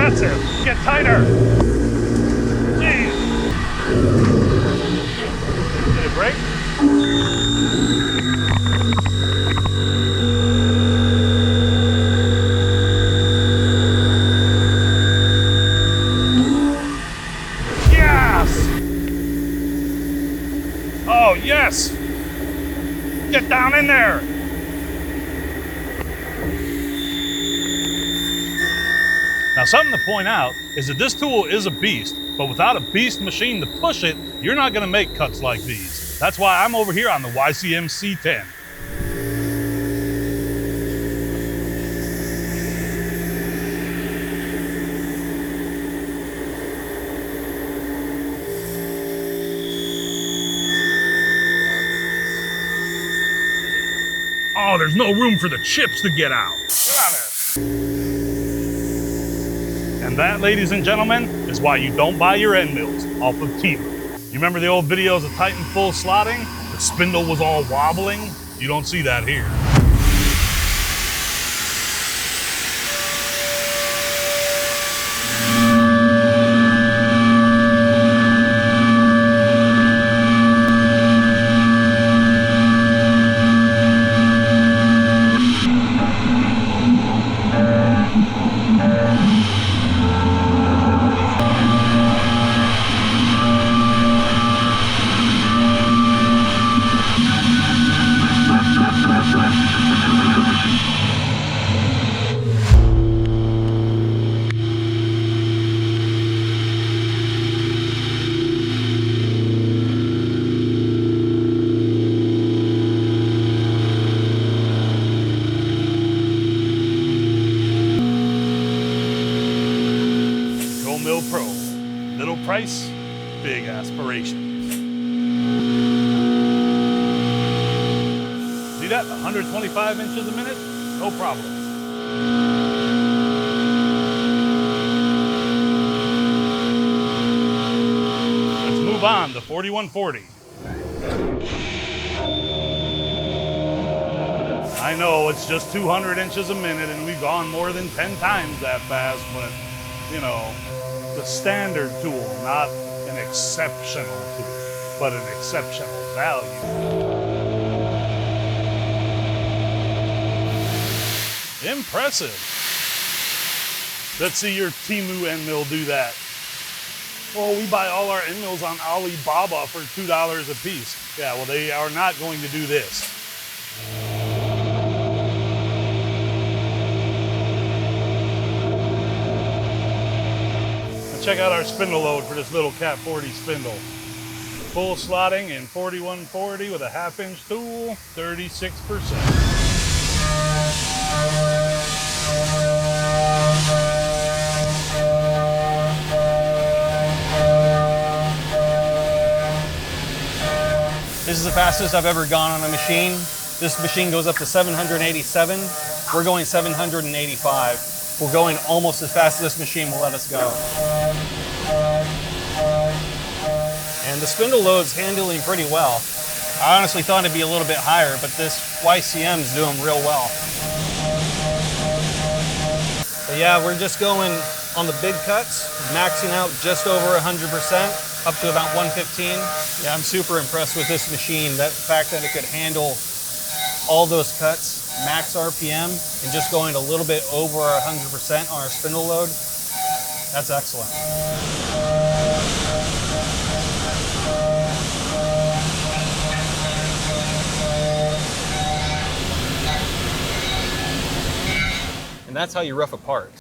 aggressive. Get tighter. Jeez. Did it break? Yes! Oh, yes! Get down in there! Now, something to point out is that this tool is a beast, but without a beast machine to push it, you're not gonna make cuts like these. That's why I'm over here on the YCM C10. Oh, there's no room for the chips to get out. Get out of there. And that, ladies and gentlemen, is why you don't buy your end mills off of Temu. You remember the old videos of Titan full slotting? The spindle was all wobbling? You don't see that here. GoMill Pro. Little price, big aspirations. See that? 125 inches a minute? No problem. Let's move on to 4140. I know it's just 200 inches a minute and we've gone more than 10 times that fast, but you know, the standard tool, not an exceptional tool, but an exceptional value. Impressive. Let's see your Temu end mill do that. Well, we buy all our end mills on Alibaba for $2 a piece. Yeah, well, they are not going to do this. Check out our spindle load for this little Cat 40 spindle. Full slotting in 4140 with a 1/2 inch tool, 36%. This is the fastest I've ever gone on a machine. This machine goes up to 787. We're going 785. We're going almost as fast as this machine will let us go. And the spindle load's handling pretty well. I honestly thought it'd be a little bit higher, but this YCM is doing real well. But yeah, we're just going on the big cuts, maxing out just over 100%, up to about 115. Yeah, I'm super impressed with this machine. That fact that it could handle all those cuts, max RPM, and just going a little bit over 100% on our spindle load, that's excellent. And that's how you rough a part.